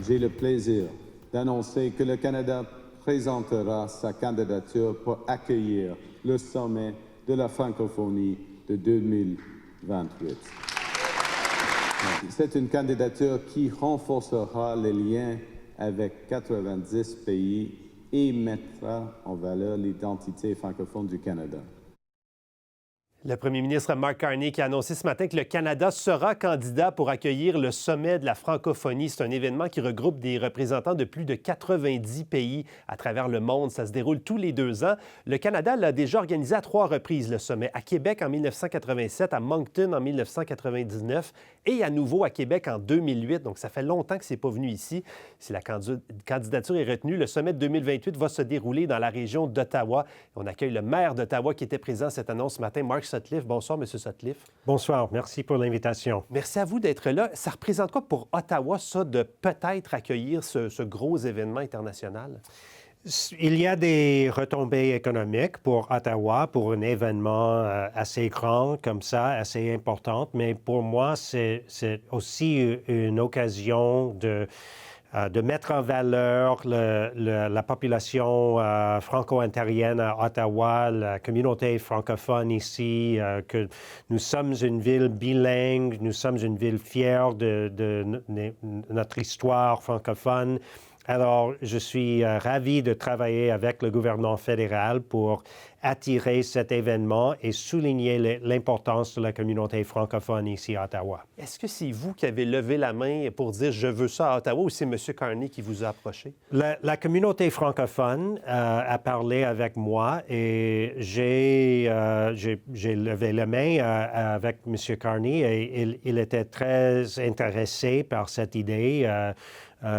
j'ai le plaisir d'annoncer que le Canada présentera sa candidature pour accueillir le sommet de la francophonie de 2028. C'est une candidature qui renforcera les liens avec 90 pays et mettra en valeur l'identité francophone du Canada. Le premier ministre Mark Carney qui a annoncé ce matin que le Canada sera candidat pour accueillir le sommet de la francophonie. C'est un événement qui regroupe des représentants de plus de 90 pays à travers le monde. Ça se déroule tous les 2 ans. Le Canada l'a déjà organisé à 3 reprises, le sommet. À Québec en 1987, à Moncton en 1999 et à nouveau à Québec en 2008. Donc, ça fait longtemps que ce n'est pas venu ici. Si la candidature est retenue, le sommet de 2028 va se dérouler dans la région d'Ottawa. On accueille le maire d'Ottawa qui était présent à cette annonce ce matin, Mark Sutcliffe. Bonsoir, M. Sutcliffe. Bonsoir. Merci pour l'invitation. Merci à vous d'être là. Ça représente quoi pour Ottawa, ça, de peut-être accueillir ce gros événement international? Il y a des retombées économiques pour Ottawa, pour un événement assez grand comme ça, assez important. Mais pour moi, c'est aussi une occasion de mettre en valeur la population franco-ontarienne à Ottawa, la communauté francophone ici, que nous sommes une ville bilingue, nous sommes une ville fière de notre histoire francophone. Alors, je suis ravi de travailler avec le gouvernement fédéral pour attirer cet événement et souligner l'importance de la communauté francophone ici à Ottawa. Est-ce que c'est vous qui avez levé la main pour dire « je veux ça à Ottawa » ou c'est M. Carney qui vous a approché? La communauté francophone a parlé avec moi et j'ai levé la main avec M. Carney et il était très intéressé par cette idée.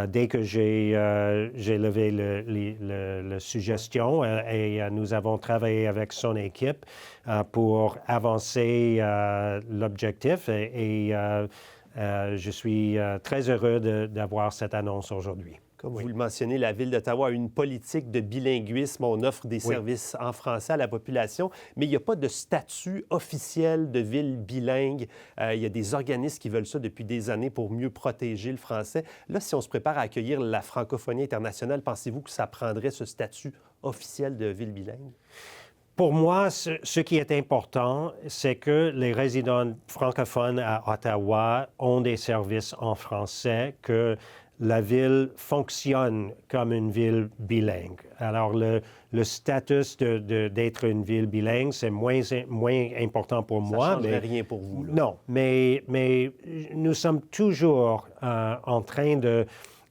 Dès que j'ai levé la suggestion et nous avons travaillé avec son équipe pour avancer l'objectif et je suis très heureux d'avoir cette annonce aujourd'hui. Comme vous le mentionnez, la Ville d'Ottawa a une politique de bilinguisme. On offre des services en français à la population, mais il n'y a pas de statut officiel de ville bilingue. Il y a des organismes qui veulent ça depuis des années pour mieux protéger le français. Là, si on se prépare à accueillir la francophonie internationale, pensez-vous que ça prendrait ce statut officiel de ville bilingue? Pour moi, ce qui est important, c'est que les résidents francophones à Ottawa ont des services en français, que la ville fonctionne comme une ville bilingue. Alors, le statut d'être une ville bilingue, c'est moins important pour moi. Ça ne changerait rien pour vous, là. Non, mais nous sommes toujours en train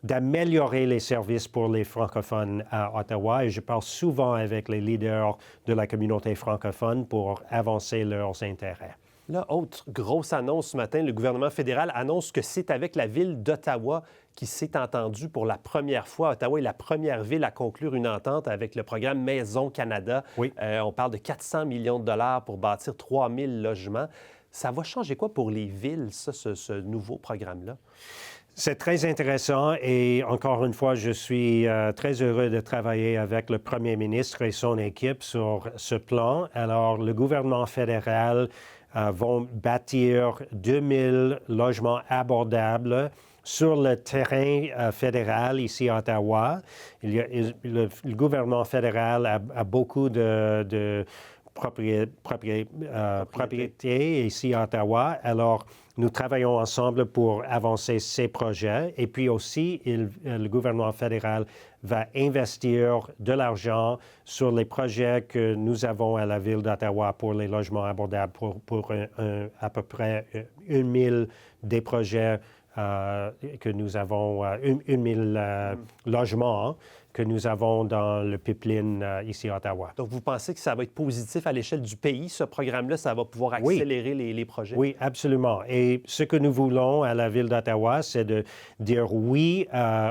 d'améliorer les services pour les francophones à Ottawa et je parle souvent avec les leaders de la communauté francophone pour avancer leurs intérêts. Là, autre grosse annonce ce matin, le gouvernement fédéral annonce que c'est avec la ville d'Ottawa qui s'est entendu pour la première fois. Ottawa est la première ville à conclure une entente avec le programme Maison Canada. Oui. On parle de 400 millions de dollars pour bâtir 3000 logements. Ça va changer quoi pour les villes, ça, ce nouveau programme-là? C'est très intéressant et encore une fois, je suis très heureux de travailler avec le premier ministre et son équipe sur ce plan. Alors, le gouvernement fédéral vont bâtir 2000 logements abordables sur le terrain fédéral ici à Ottawa. Le gouvernement fédéral a beaucoup de propriétés ici à Ottawa. Alors, nous travaillons ensemble pour avancer ces projets. Et puis aussi, le gouvernement fédéral va investir de l'argent sur les projets que nous avons à la Ville d'Ottawa pour les logements abordables, pour à peu près 1000 des projets que nous avons, 1000 logements que nous avons dans le pipeline ici à Ottawa. Donc, vous pensez que ça va être positif à l'échelle du pays, ce programme-là? Ça va pouvoir accélérer les projets? Oui, absolument. Et ce que nous voulons à la Ville d'Ottawa, c'est de dire oui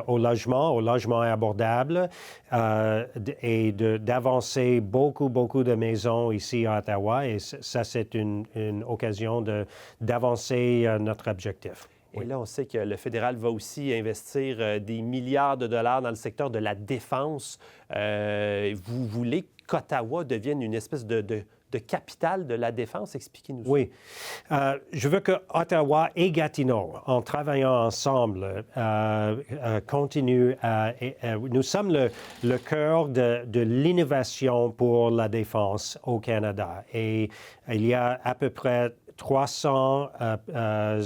au logement abordable et d'avancer beaucoup de maisons ici à Ottawa. Et ça, c'est une occasion d'avancer notre objectif. Et là, on sait que le fédéral va aussi investir des milliards de dollars dans le secteur de la défense. Vous voulez qu'Ottawa devienne une espèce de de capitale de la défense. Expliquez-nous ça. Oui. Je veux que Ottawa et Gatineau, en travaillant ensemble, continuent à... nous sommes le cœur de l'innovation pour la défense au Canada. Et il y a à peu près 300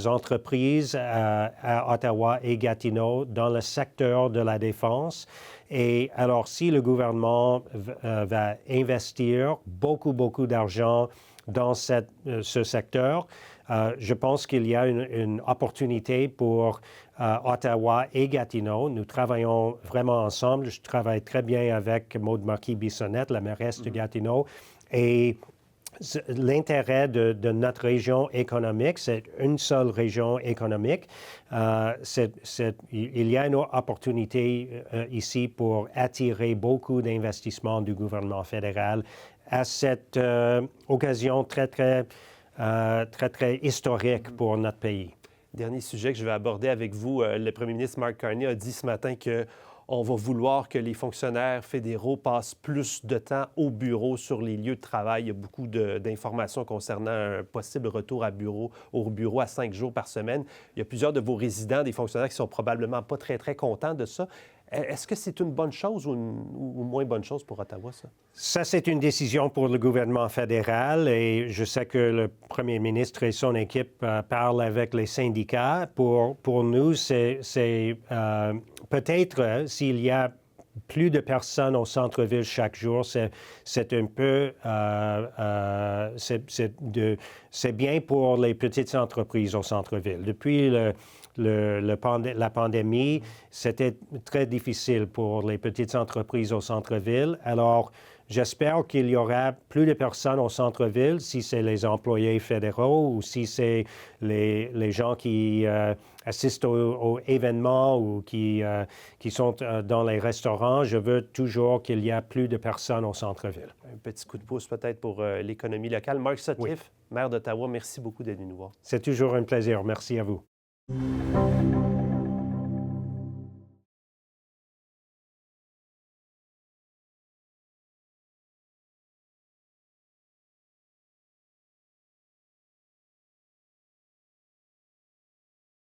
entreprises à Ottawa et Gatineau dans le secteur de la défense. Et alors, si le gouvernement va investir beaucoup d'argent dans ce secteur, je pense qu'il y a une opportunité pour Ottawa et Gatineau. Nous travaillons vraiment ensemble. Je travaille très bien avec Maude Marquis-Bissonnette, la mairesse de Gatineau. Et l'intérêt de notre région économique, c'est une seule région économique. Il y a une opportunité ici pour attirer beaucoup d'investissements du gouvernement fédéral à cette occasion très historique pour notre pays. Dernier sujet que je vais aborder avec vous. Le premier ministre Mark Carney a dit ce matin qu'on va vouloir que les fonctionnaires fédéraux passent plus de temps au bureau sur les lieux de travail. Il y a beaucoup d'informations concernant un possible retour au bureau à 5 jours par semaine. Il y a plusieurs de vos résidents, des fonctionnaires qui sont probablement pas très contents de ça. Est-ce que c'est une bonne chose ou moins bonne chose pour Ottawa, ça? Ça, c'est une décision pour le gouvernement fédéral et je sais que le premier ministre et son équipe parlent avec les syndicats. Pour nous, c'est peut-être s'il y a plus de personnes au centre-ville chaque jour, c'est un peu... c'est bien pour les petites entreprises au centre-ville. Depuis la pandémie, c'était très difficile pour les petites entreprises au centre-ville. Alors, j'espère qu'il y aura plus de personnes au centre-ville, si c'est les employés fédéraux ou si c'est les gens qui assistent aux événements ou qui sont dans les restaurants. Je veux toujours qu'il y ait plus de personnes au centre-ville. Un petit coup de pouce peut-être pour l'économie locale. Mark Sutcliffe, maire d'Ottawa, merci beaucoup d'être venu nous voir. C'est toujours un plaisir. Merci à vous.